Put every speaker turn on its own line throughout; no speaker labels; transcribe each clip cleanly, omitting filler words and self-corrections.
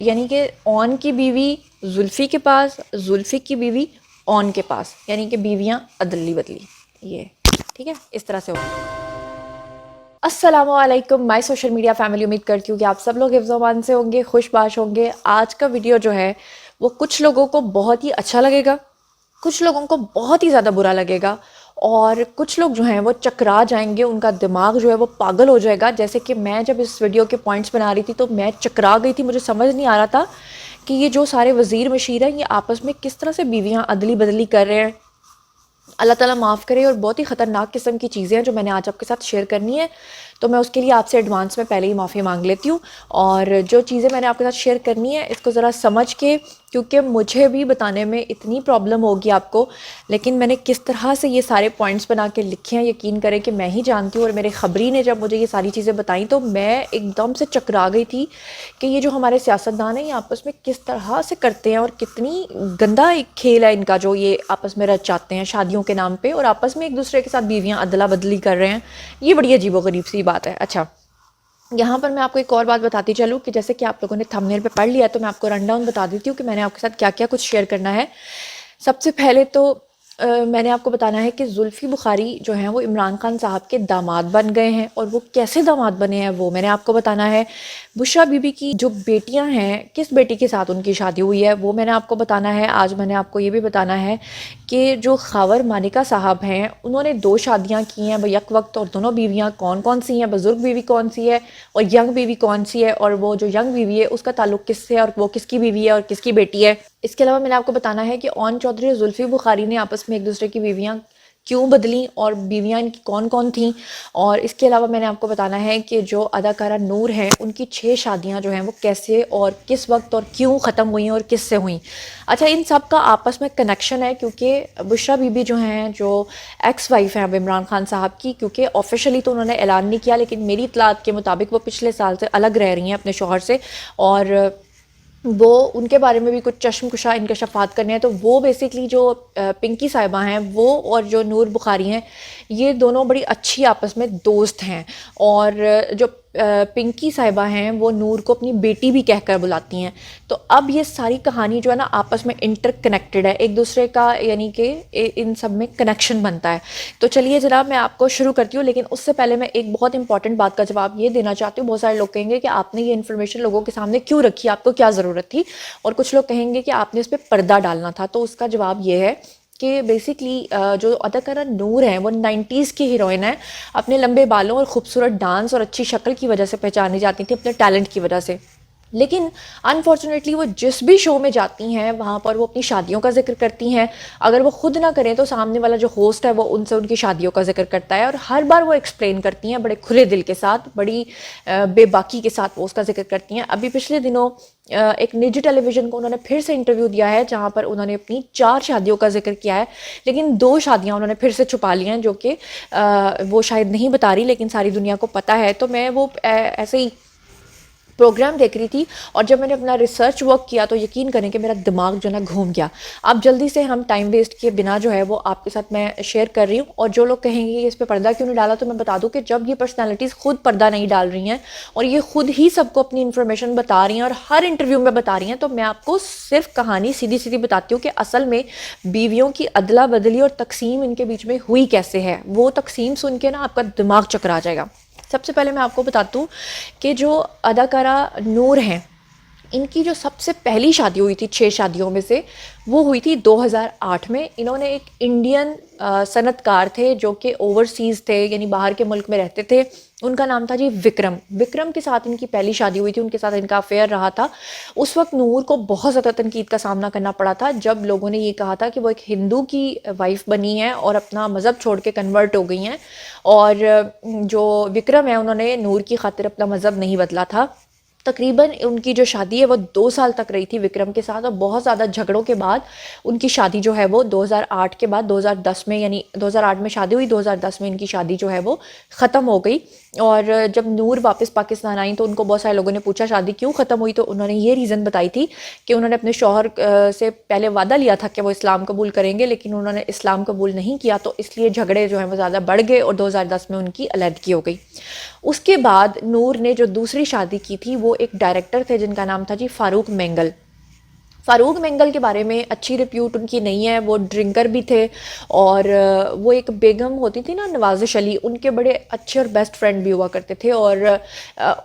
یعنی کہ اون کی بیوی زلفی کے پاس، زلفی کی بیوی اون کے پاس، یعنی کہ بیویاں ادلی بدلی، یہ ٹھیک ہے اس طرح سے ہوگا۔ السلام علیکم مائی سوشل میڈیا فیملی، امید کرتی ہوں کہ آپ سب لوگ حفظ و امان سے ہوں گے، خوش باش ہوں گے۔ آج کا ویڈیو جو ہے وہ کچھ لوگوں کو بہت ہی اچھا لگے گا، کچھ لوگوں کو بہت ہی زیادہ برا لگے گا، اور کچھ لوگ جو ہیں وہ چکرا جائیں گے، ان کا دماغ جو ہے وہ پاگل ہو جائے گا۔ جیسے کہ میں جب اس ویڈیو کے پوائنٹس بنا رہی تھی تو میں چکرا گئی تھی، مجھے سمجھ نہیں آ رہا تھا کہ یہ جو سارے وزیر مشیر ہیں یہ آپس میں کس طرح سے بیویاں ادلی بدلی کر رہے ہیں۔ اللہ تعالیٰ معاف کرے، اور بہت ہی خطرناک قسم کی چیزیں ہیں جو میں نے آج آپ کے ساتھ شیئر کرنی ہے، تو میں اس کے لیے آپ سے ایڈوانس میں پہلے ہی معافی مانگ لیتی ہوں۔ اور جو چیزیں میں نے آپ کے ساتھ شیئر کرنی ہے اس کو ذرا سمجھ کے، کیونکہ مجھے بھی بتانے میں اتنی پرابلم ہوگی آپ کو، لیکن میں نے کس طرح سے یہ سارے پوائنٹس بنا کے لکھے ہیں یقین کریں کہ میں ہی جانتی ہوں۔ اور میرے خبری نے جب مجھے یہ ساری چیزیں بتائیں تو میں ایک دم سے چکرا گئی تھی کہ یہ جو ہمارے سیاستدان ہیں یہ آپس میں کس طرح سے کرتے ہیں، اور کتنی گندا ایک کھیل ہے ان کا جو یہ آپس میں رچاتے ہیں شادیوں کے نام پہ، اور آپس میں ایک دوسرے کے ساتھ بیویاں ادلا بدلی کر رہے ہیں۔ یہ بڑی عجیب و غریب سی بات ہے۔ اچھا، یہاں پر میں آپ کو ایک اور بات بتاتی چلوں کہ جیسے کہ آپ لوگوں نے تھمبنیل پہ پڑھ لیا، تو میں آپ کو رن ڈاؤن بتا دیتی ہوں کہ میں نے آپ کے ساتھ کیا کیا کچھ شیئر کرنا ہے۔ سب سے پہلے تو میں نے آپ کو بتانا ہے کہ زلفی بخاری جو ہیں وہ عمران خان صاحب کے داماد بن گئے ہیں، اور وہ کیسے داماد بنے ہیں وہ میں نے آپ کو بتانا ہے۔ بشریٰ بی بی کی جو بیٹیاں ہیں، کس بیٹی کے ساتھ ان کی شادی ہوئی ہے وہ میں نے آپ کو بتانا ہے۔ آج میں نے آپ کو یہ بھی بتانا ہے کہ جو خاور مانیکا صاحب ہیں انہوں نے 2 شادیاں کی ہیں یک وقت، اور دونوں بیویاں کون کون سی ہیں، بزرگ بیوی کون سی ہے اور ینگ بیوی کون سی ہے، اور وہ جو ینگ بیوی ہے اس کا تعلق کس سے، اور وہ کس کی بیوی ہے اور کس کی بیٹی ہے۔ اس کے علاوہ میں نے آپ کو بتانا ہے کہ اون چودھری اور زلفی بخاری نے آپس میں ایک دوسرے کی بیویاں کیوں بدلیں اور بیویاں ان کی کون کون تھیں۔ اور اس کے علاوہ میں نے آپ کو بتانا ہے کہ جو اداکارہ نور ہیں ان کی 6 شادیاں جو ہیں وہ کیسے اور کس وقت اور کیوں ختم ہوئیں اور کس سے ہوئیں۔ اچھا، ان سب کا آپس میں کنیکشن ہے، کیونکہ بشریٰ بی بی جو ہیں جو ایکس وائف ہیں اب عمران خان صاحب کی، کیونکہ آفیشلی تو انہوں نے اعلان نہیں کیا لیکن میری اطلاعات کے مطابق وہ پچھلے سال سے الگ رہ رہی ہیں اپنے شوہر سے، اور وہ ان کے بارے میں بھی کچھ چشم کشا انکشافات کرنے ہیں۔ تو وہ بیسکلی جو پنکی صاحبہ ہیں وہ اور جو نور بخاری ہیں یہ دونوں بڑی اچھی آپس میں دوست ہیں، اور جو پنکی صاحبہ ہیں وہ نور کو اپنی بیٹی بھی کہہ کر بلاتی ہیں۔ تو اب یہ ساری کہانی جو ہے نا آپس میں انٹر کنیکٹڈ ہے ایک دوسرے کا، یعنی کہ ان سب میں کنیکشن بنتا ہے۔ تو چلیے جناب میں آپ کو شروع کرتی ہوں، لیکن اس سے پہلے میں ایک بہت امپورٹنٹ بات کا جواب یہ دینا چاہتی ہوں۔ بہت سارے لوگ کہیں گے کہ آپ نے یہ انفارمیشن لوگوں کے سامنے کیوں رکھی، آپ کو کیا ضرورت تھی، اور کچھ لوگ کہیں گے کہ آپ نے اس پہ پردہ ڈالنا تھا۔ تو اس کا جواب یہ ہے کہ بیسکلی جو اداکارہ نور ہیں وہ 90s کی ہیروئن ہیں، اپنے لمبے بالوں اور خوبصورت ڈانس اور اچھی شکل کی وجہ سے پہچانی جاتی تھی، اپنے ٹیلنٹ کی وجہ سے۔ لیکن انفارچونیٹلی وہ جس بھی شو میں جاتی ہیں وہاں پر وہ اپنی شادیوں کا ذکر کرتی ہیں، اگر وہ خود نہ کریں تو سامنے والا جو ہوسٹ ہے وہ ان سے ان کی شادیوں کا ذکر کرتا ہے، اور ہر بار وہ ایکسپلین کرتی ہیں بڑے کھلے دل کے ساتھ، بڑی بے باکی کے ساتھ وہ اس کا ذکر کرتی ہیں۔ ابھی پچھلے دنوں ایک نجی ٹیلی ویژن کو انہوں نے پھر سے انٹرویو دیا ہے جہاں پر انہوں نے اپنی 4 شادیوں کا ذکر کیا ہے، لیکن 2 شادیاں انہوں نے پھر سے چھپا لی ہیں جو کہ وہ شاید نہیں بتا رہی لیکن ساری دنیا کو پتہ ہے۔ تو میں وہ ایسے ہی پروگرام دیکھ رہی تھی، اور جب میں نے اپنا ریسرچ ورک کیا تو یقین کریں کہ میرا دماغ جو ہے نا گھوم گیا۔ اب جلدی سے ہم ٹائم ویسٹ کیے بنا جو ہے وہ آپ کے ساتھ میں شیئر کر رہی ہوں، اور جو لوگ کہیں گے اس پہ پردہ کیوں نہیں ڈالا تو میں بتا دوں کہ جب یہ پرسنالٹیز خود پردہ نہیں ڈال رہی ہیں اور یہ خود ہی سب کو اپنی انفارمیشن بتا رہی ہیں اور ہر انٹرویو میں بتا رہی ہیں، تو میں آپ کو صرف کہانی سیدھی سیدھی بتاتی ہوں کہ اصل میں بیویوں کی ادلا بدلی اور تقسیم ان کے بیچ میں ہوئی کیسے ہے۔ وہ تقسیم سن کے نا آپ کا دماغ چکرا جائے گا۔ سب سے پہلے میں آپ کو بتاتا ہوں کہ جو اداکارہ نور ہیں ان کی جو سب سے پہلی شادی ہوئی تھی 6 شادیوں میں سے، وہ ہوئی تھی 2008 میں۔ انہوں نے ایک انڈین صنعت کار تھے جو کہ اوورسیز تھے، یعنی باہر کے ملک میں رہتے تھے، ان کا نام تھا جی وکرم۔ وکرم کے ساتھ ان کی پہلی شادی ہوئی تھی، ان کے ساتھ ان کا افیئر رہا تھا۔ اس وقت نور کو بہت زیادہ تنقید کا سامنا کرنا پڑا تھا جب لوگوں نے یہ کہا تھا کہ وہ ایک ہندو کی وائف بنی ہے اور اپنا مذہب چھوڑ کے کنورٹ ہو گئی ہیں، اور جو وکرم ہے انہوں نے نور کی خاطر اپنا مذہب نہیں بدلا تھا۔ تقریباً ان کی جو شادی ہے وہ 2 سال تک رہی تھی وکرم کے ساتھ، اور بہت زیادہ جھگڑوں کے بعد ان کی شادی جو ہے وہ 2008 کے بعد 2010 میں، یعنی 2008 میں شادی ہوئی، 2010 میں ان کی شادی جو ہے وہ ختم ہو گئی۔ اور جب نور واپس پاکستان آئیں تو ان کو بہت سارے لوگوں نے پوچھا شادی کیوں ختم ہوئی، تو انہوں نے یہ ریزن بتائی تھی کہ انہوں نے اپنے شوہر سے پہلے وعدہ لیا تھا کہ وہ اسلام قبول کریں گے، لیکن انہوں نے اسلام قبول نہیں کیا، تو اس لیے جھگڑے جو ہیں وہ زیادہ بڑھ گئے اور 2010 میں ان کی علیحدگی ہو گئی۔ اس کے بعد نور نے جو دوسری شادی کی تھی وہ وہ ایک ڈائریکٹر تھے جن کا نام تھا جی فاروق مینگل. فاروق مینگل کے بارے میں اچھی رپیوٹ ان کی نہیں ہے. وہ ڈرنکر بھی تھے اور وہ ایک بیگم ہوتی تھی نا نوازش علی, ان کے بڑے اچھے اور بیسٹ فرینڈ بھی ہوا کرتے تھے. اور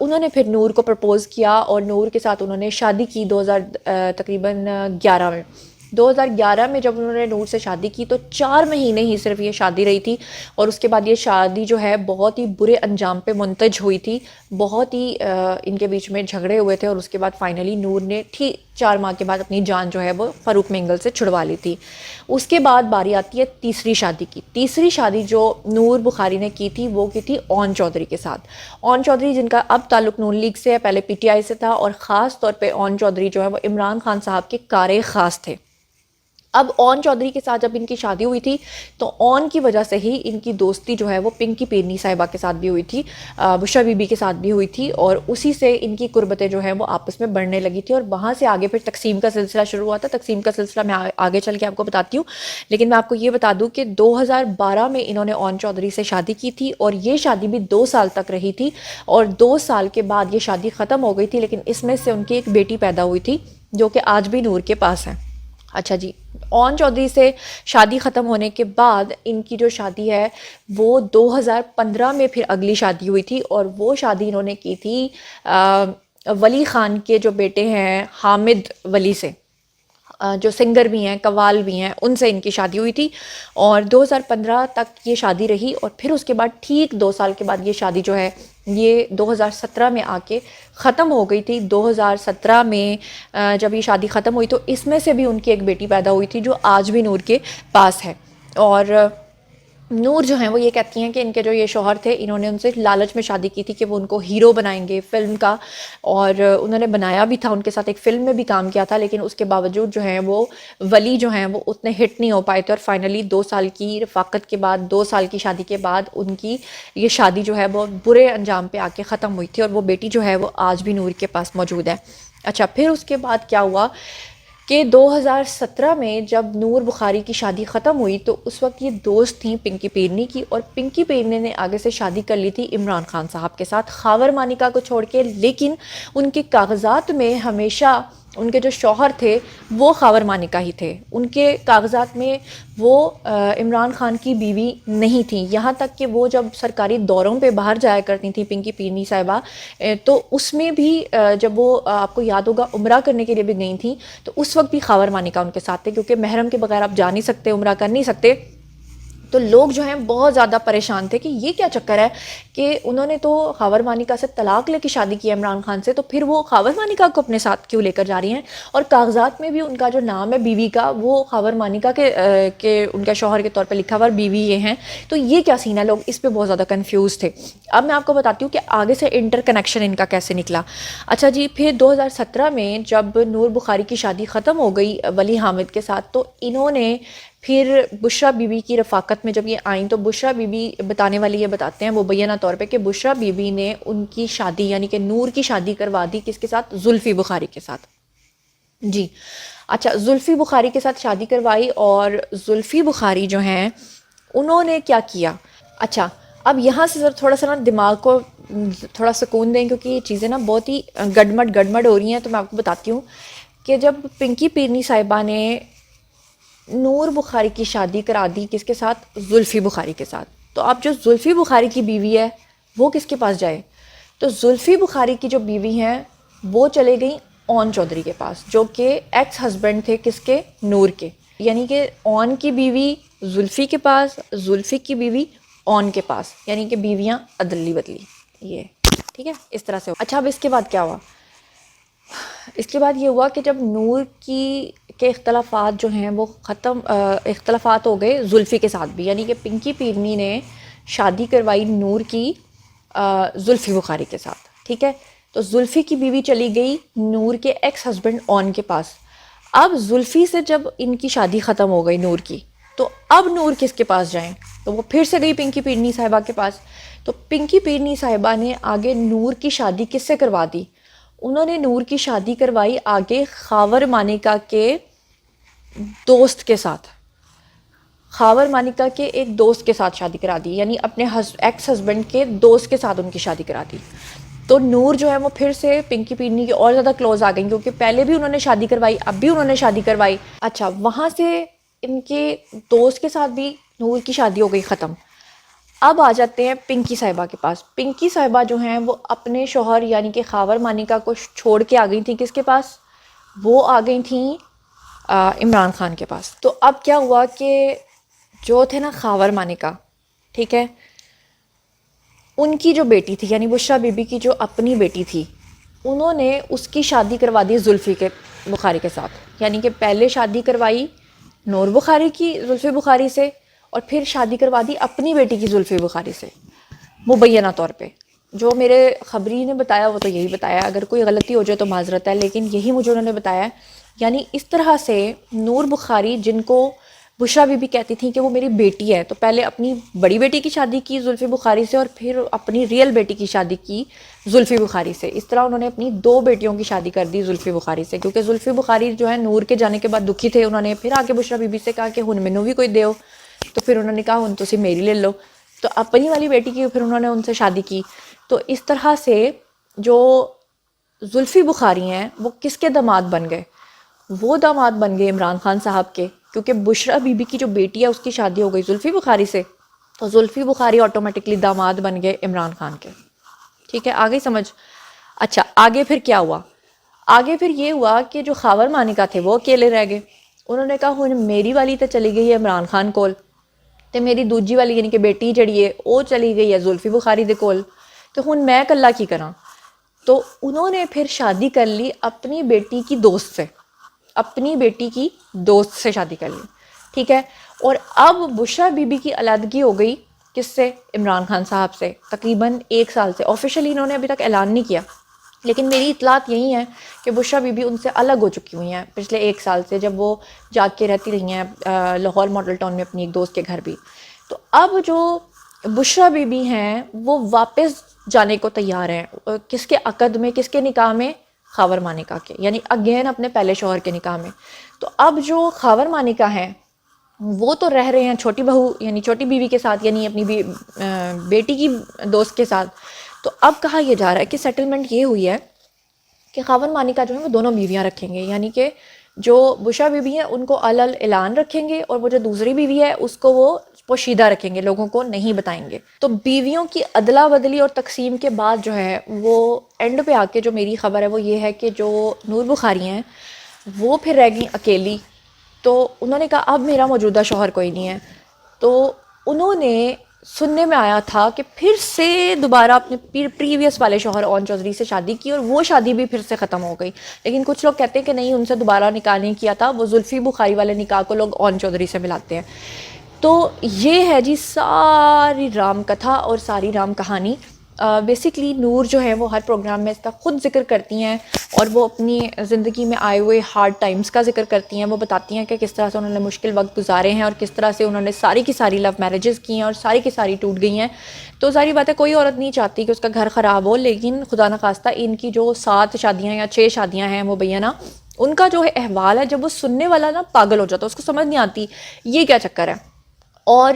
انہوں نے پھر نور کو پرپوز کیا اور نور کے ساتھ انہوں نے شادی کی 2011 میں. 2011 میں جب انہوں نے نور سے شادی کی تو 4 مہینے ہی صرف یہ شادی رہی تھی اور اس کے بعد یہ شادی جو ہے بہت ہی برے انجام پہ منتج ہوئی تھی. بہت ہی ان کے بیچ میں جھگڑے ہوئے تھے اور اس کے بعد فائنلی نور نے 4 ماہ کے بعد اپنی جان جو ہے وہ فاروق مینگل سے چھڑوا لی تھی. اس کے بعد باری آتی ہے تیسری شادی کی. تیسری شادی جو نور بخاری نے کی تھی وہ کی تھی اون چودھری کے ساتھ. اون چودھری جن کا اب تعلق نون لیگ سے ہے, پہلے پی ٹی آئی سے تھا, اور خاص طور پہ اون چودھری جو ہے وہ عمران خان صاحب کے کار خاص تھے. اب اون چودھری کے ساتھ جب ان کی شادی ہوئی تھی تو اون کی وجہ سے ہی ان کی دوستی جو ہے وہ پنکی پیرنی صاحبہ کے ساتھ بھی ہوئی تھی, بشرا بی بی کے ساتھ بھی ہوئی تھی, اور اسی سے ان کی قربتیں جو ہیں وہ آپس میں بڑھنے لگی تھی. اور وہاں سے آگے پھر تقسیم کا سلسلہ شروع ہوا تھا. تقسیم کا سلسلہ میں آگے چل کے آپ کو بتاتی ہوں, لیکن میں آپ کو یہ بتا دوں کہ 2012 میں انہوں نے اون چودھری سے شادی کی تھی اور یہ شادی بھی 2 سال تک رہی تھی, اور 2 سال کے بعد یہ شادی ختم ہو گئی تھی. لیکن اس میں سے ان کی ایک بیٹی پیدا ہوئی تھی جو کہ آج بھی نور کے پاس ہے. اچھا جی, اون چودھری سے شادی ختم ہونے کے بعد ان کی جو شادی ہے وہ 2015 میں پھر اگلی شادی ہوئی تھی, اور وہ شادی انہوں نے کی تھی ولی خان کے جو بیٹے ہیں حامد ولی سے, جو سنگر بھی ہیں, قوال بھی ہیں, ان سے ان کی شادی ہوئی تھی. اور 2015 تک یہ شادی رہی, اور پھر اس کے بعد ٹھیک 2 سال کے بعد یہ شادی جو ہے یہ 2017 میں آ کے ختم ہو گئی تھی. 2017 میں جب یہ شادی ختم ہوئی تو اس میں سے بھی ان کی ایک بیٹی پیدا ہوئی تھی جو آج بھی نور کے پاس ہے. اور نور جو ہیں وہ یہ کہتی ہیں کہ ان کے جو یہ شوہر تھے انہوں نے ان سے لالچ میں شادی کی تھی کہ وہ ان کو ہیرو بنائیں گے فلم کا, اور انہوں نے بنایا بھی تھا, ان کے ساتھ ایک فلم میں بھی کام کیا تھا, لیکن اس کے باوجود جو ہیں وہ ولی جو ہیں وہ اتنے ہٹ نہیں ہو پائے تھے. اور فائنلی 2 سال کی رفاقت کے بعد, 2 سال کی شادی کے بعد ان کی یہ شادی جو ہے وہ برے انجام پہ آ کے ختم ہوئی تھی, اور وہ بیٹی جو ہے وہ آج بھی نور کے پاس موجود ہے. اچھا, پھر اس کے بعد کیا ہوا کہ 2017 میں جب نور بخاری کی شادی ختم ہوئی تو اس وقت یہ دوست تھیں پنکی پیرنی کی, اور پنکی پیرنی نے آگے سے شادی کر لی تھی عمران خان صاحب کے ساتھ, خاور مانیکا کو چھوڑ کے. لیکن ان کے کاغذات میں ہمیشہ ان کے جو شوہر تھے وہ خاور مانیکا ہی تھے. ان کے کاغذات میں وہ عمران خان کی بیوی نہیں تھیں, یہاں تک کہ وہ جب سرکاری دوروں پہ باہر جایا کرتی تھیں پنکی پیرنی صاحبہ, تو اس میں بھی جب وہ آپ کو یاد ہوگا عمرہ کرنے کے لیے بھی گئی تھیں تو اس وقت بھی خاور مانیکا ان کے ساتھ تھے, کیونکہ محرم کے بغیر آپ جا نہیں سکتے, عمرہ کر نہیں سکتے. تو لوگ جو ہیں بہت زیادہ پریشان تھے کہ یہ کیا چکر ہے کہ انہوں نے تو خاور مانیکا سے طلاق لے کے شادی کی عمران خان سے, تو پھر وہ خاور مانیکا کو اپنے ساتھ کیوں لے کر جا رہی ہیں, اور کاغذات میں بھی ان کا جو نام ہے بیوی کا وہ خاور مانیکا کے ان کا شوہر کے طور پہ لکھا ہوا, بیوی یہ ہیں. تو یہ کیا سین ہے, لوگ اس پہ بہت زیادہ کنفیوز تھے. اب میں آپ کو بتاتی ہوں کہ آگے سے انٹر کنیکشن ان کا کیسے نکلا. اچھا جی, پھر 2017 میں جب نور بخاری کی شادی ختم ہو گئی ولی حامد کے ساتھ, تو انہوں نے پھر بشرا بی بی کی رفاقت میں جب یہ آئیں تو بشرا بی بی بتانے والی یہ بتاتے ہیں مبینہ طور پہ کہ بشرا بی بی نے ان کی شادی یعنی کہ نور کی شادی کروا دی کس کے ساتھ, زلفی بخاری کے ساتھ. جی اچھا, زلفی بخاری کے ساتھ شادی کروائی, اور زلفی بخاری جو ہیں انہوں نے کیا کیا. اچھا, اب یہاں سے تھوڑا سا نا دماغ کو تھوڑا سکون دیں, کیونکہ یہ چیزیں نا بہت ہی گڑمڑ ہو رہی ہیں. تو میں آپ کو بتاتی ہوں کہ جب پنکی پیرنی صاحبہ نے نور بخاری کی شادی کرا دی کس کے ساتھ, زلفی بخاری کے ساتھ, تو اب جو زلفی بخاری کی بیوی ہے وہ کس کے پاس جائے, تو زلفی بخاری کی جو بیوی ہیں وہ چلے گئیں اون چودھری کے پاس, جو کہ ایکس ہسبینڈ تھے کس کے, نور کے. یعنی کہ اون کی بیوی زلفی کے پاس, زلفی کی بیوی اون کے پاس, یعنی کہ بیویاں عدلی بدلی, یہ ٹھیک ہے اس طرح سے. اچھا, اب اس کے بعد کیا ہوا, اس کے بعد یہ ہوا کہ جب نور کے اختلافات جو ہیں وہ اختلافات ہو گئے زلفی کے ساتھ بھی, یعنی کہ پنکی پیرنی نے شادی کروائی نور کی زلفی بخاری کے ساتھ, ٹھیک ہے. تو زلفی کی بیوی چلی گئی نور کے ایکس ہسبینڈ اون کے پاس. اب زلفی سے جب ان کی شادی ختم ہو گئی نور کی, تو اب نور کس کے پاس جائیں, تو وہ پھر سے گئی پنکی پیرنی صاحبہ کے پاس. تو پنکی پیرنی صاحبہ نے آگے نور کی شادی کس سے کروا دی, انہوں نے نور کی شادی کروائی آگے خاور مانیکا کے دوست کے ساتھ, خاور مانیکا کے ایک دوست کے ساتھ شادی کرا دی, یعنی اپنے ایکس ہسبینڈ کے دوست کے ساتھ ان کی شادی کرا دی. تو نور جو ہے وہ پھر سے پنکی پیڈنی کی اور زیادہ کلوز آ گئیں، کیونکہ پہلے بھی انہوں نے شادی کروائی، اب بھی انہوں نے شادی کروائی. اچھا وہاں سے ان کے دوست کے ساتھ بھی نور کی شادی ہو گئی ختم. اب آ جاتے ہیں پنکی صاحبہ کے پاس. پنکی صاحبہ جو ہیں وہ اپنے شوہر یعنی کہ خاور مانیکا کو چھوڑ کے آ گئی تھیں کس کے پاس؟ وہ آ گئی تھیں عمران خان کے پاس. تو اب کیا ہوا کہ جو تھے نا خاور مانیکا، ٹھیک ہے، ان کی جو بیٹی تھی یعنی بشریٰ بی بی کی جو اپنی بیٹی تھی، انہوں نے اس کی شادی کروا دی زلفی کے بخاری کے ساتھ. یعنی کہ پہلے شادی کروائی نور بخاری کی زلفی بخاری سے، اور پھر شادی کروا دی اپنی بیٹی کی زلفی بخاری سے مبینہ طور پہ. جو میرے خبری نے بتایا وہ تو یہی بتایا، اگر کوئی غلطی ہو جائے تو معذرت ہے، لیکن یہی مجھے انہوں نے بتایا. یعنی اس طرح سے نور بخاری، جن کو بشریٰ بی بی کہتی تھیں کہ وہ میری بیٹی ہے، تو پہلے اپنی بڑی بیٹی کی شادی کی زلفی بخاری سے اور پھر اپنی ریئل بیٹی کی شادی کی زلفی بخاری سے. اس طرح انہوں نے اپنی 2 بیٹیوں کی شادی کر دی زلفی بخاری سے، کیونکہ زلفی بخاری جو ہے نور کے جانے کے بعد دکھی تھے. انہوں نے پھر آ کے بشریٰ بی بی سے کہا کہ ہن مینوں بھی کوئی دیو، تو پھر انہوں نے کہا ہن تسی میری لے لو، تو اپنی والی بیٹی کی پھر انہوں نے ان سے شادی کی. تو اس طرح سے جو زلفی بخاری ہیں وہ کس کے داماد بن گئے؟ وہ داماد بن گئے عمران خان صاحب کے، کیونکہ بشریٰ بی بی کی جو بیٹی ہے اس کی شادی ہو گئی زلفی بخاری سے، تو زلفی بخاری آٹومیٹکلی داماد بن گئے عمران خان کے. ٹھیک ہے، آگے سمجھ. اچھا آگے پھر کیا ہوا؟ آگے پھر یہ ہوا کہ جو خاور مانیکا تھے وہ اکیلے رہ گئے. انہوں نے کہا ہن میری والی تو چلی گئی ہے عمران خان کول، تے میری دوجی والی یعنی کہ بیٹی جڑی ہے وہ چلی گئی ہے زلفی بخاری دے کول، تو ہن میں کلا کی کراں؟ تو انہوں نے پھر شادی کر لی اپنی بیٹی کی دوست سے، اپنی بیٹی کی دوست سے شادی کر لی. ٹھیک ہے، اور اب بشریٰ بی بی کی علیحدگی ہو گئی کس سے؟ عمران خان صاحب سے. تقریباً 1 سال سے. آفیشلی انہوں نے ابھی تک اعلان نہیں کیا، لیکن میری اطلاعات یہی ہیں کہ بشریٰ بی بی ان سے الگ ہو چکی ہوئی ہیں پچھلے 1 سال سے، جب وہ جا کے رہتی رہی ہیں لاہور ماڈل ٹاؤن میں اپنی ایک دوست کے گھر بھی. تو اب جو بشریٰ بی بی ہیں وہ واپس جانے کو تیار ہیں. کس کے عقد میں؟ کس کے نکاح میں؟ خاور مانیکا کے، یعنی اگین اپنے پہلے شوہر کے نکاح میں. تو اب جو خاور مانیکا ہیں وہ تو رہ رہے ہیں چھوٹی بہو یعنی چھوٹی بیوی کے ساتھ، یعنی اپنی بیٹی کی دوست کے ساتھ. تو اب کہا یہ جا رہا ہے کہ سیٹلمنٹ یہ ہوئی ہے کہ خاور مانیکا جو ہے وہ دونوں بیویاں رکھیں گے، یعنی کہ جو بشریٰ بی بی ہیں ان کو اعلان رکھیں گے، اور وہ جو دوسری بیوی ہے اس کو وہ پوشیدہ رکھیں گے، لوگوں کو نہیں بتائیں گے. تو بیویوں کی ادلا بدلی اور تقسیم کے بعد جو ہے وہ اینڈ پہ آ کے جو میری خبر ہے وہ یہ ہے کہ جو نور بخاری ہیں وہ پھر رہ گئیں اکیلی. تو انہوں نے کہا اب میرا موجودہ شوہر کوئی نہیں ہے، تو انہوں نے سننے میں آیا تھا کہ پھر سے دوبارہ اپنے پریویس والے شوہر اون چودھری سے شادی کی، اور وہ شادی بھی پھر سے ختم ہو گئی. لیکن کچھ لوگ کہتے ہیں کہ نہیں، ان سے دوبارہ نکاح نہیں کیا تھا، وہ زلفی بخاری والے نکاح کو لوگ اون چودھری سے ملاتے ہیں. تو یہ ہے جی ساری رام کتھا اور ساری رام کہانی. بیسکلی نور جو ہے وہ ہر پروگرام میں اس کا خود ذکر کرتی ہیں، اور وہ اپنی زندگی میں آئے ہوئے ہارڈ ٹائمز کا ذکر کرتی ہیں. وہ بتاتی ہیں کہ کس طرح سے انہوں نے مشکل وقت گزارے ہیں، اور کس طرح سے انہوں نے ساری کی ساری لو میرجز کی ہیں اور ساری کی ساری ٹوٹ گئی ہیں. تو ظاہری بات ہے کوئی عورت نہیں چاہتی کہ اس کا گھر خراب ہو، لیکن خدا نخواستہ ان کی جو 7 شادیاں یا 6 شادیاں ہیں مبینہ، ان کا جو احوال ہے جب وہ سننے والا نا پاگل ہو جاتا ہے، اس کو سمجھ نہیں آتی یہ کیا چکر ہے. اور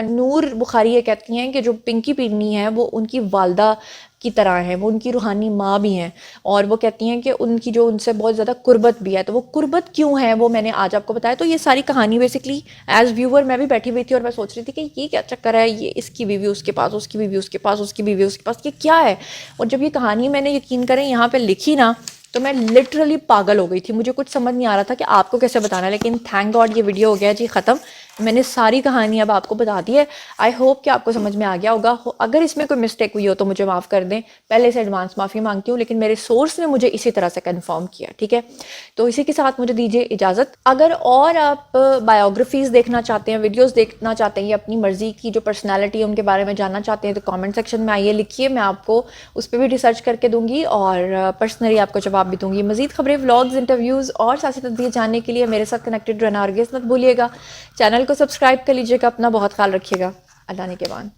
نور بخاری یہ کہتی ہیں کہ جو پنکی پیڈنی ہے وہ ان کی والدہ کی طرح ہیں، وہ ان کی روحانی ماں بھی ہیں، اور وہ کہتی ہیں کہ ان کی جو ان سے بہت زیادہ قربت بھی ہے. تو وہ قربت کیوں ہے وہ میں نے آج آپ کو بتایا. تو یہ ساری کہانی بیسکلی ایز ویور میں بھی بیٹھی ہوئی تھی اور میں سوچ رہی تھی کہ یہ کیا چکر ہے، یہ اس کی بیوی اس کے پاس، اس کی بیوی اس کے پاس، اس کی بیوی اس کے پاس، یہ کیا ہے. اور جب یہ کہانی میں نے یقین کریں یہاں پہ لکھی نا تو میں لٹرلی پاگل ہو گئی تھی. مجھے کچھ سمجھ نہیں آ رہا تھا کہ آپ کو کیسے بتانا ہے، لیکن تھینک گاڈ یہ ویڈیو ہو گیا جی ختم. میں نے ساری کہانی اب آپ کو بتا دی ہے. آئی ہوپ کہ آپ کو سمجھ میں آ گیا ہوگا. اگر اس میں کوئی مسٹیک ہوئی ہو تو مجھے معاف کر دیں، پہلے سے ایڈوانس معافی مانگتی ہوں، لیکن میرے سورس نے مجھے اسی طرح سے کنفرم کیا. ٹھیک ہے، تو اسی کے ساتھ مجھے دیجیے اجازت. اگر اور آپ بایوگرافیز دیکھنا چاہتے ہیں، ویڈیوز دیکھنا چاہتے ہیں، یا اپنی مرضی کی جو پرسنالٹی ہے ان کے بارے میں جاننا چاہتے ہیں، تو کامنٹ سیکشن میں آئیے، لکھیے، میں آپ کو اس پہ بھی ریسرچ کر کے دوں گی اور پرسنلی آپ کو جواب بھی دوں گی. مزید خبریں، ولاگز، انٹرویوز اور سیاسی تدبیر جاننے کے لیے میرے ساتھ کنیکٹڈ رہنا ہرگز مت بھولیے گا. چینل کو سبسکرائب کر لیجیے گا. اپنا بہت خیال رکھیے گا. اللہ نے کے بان.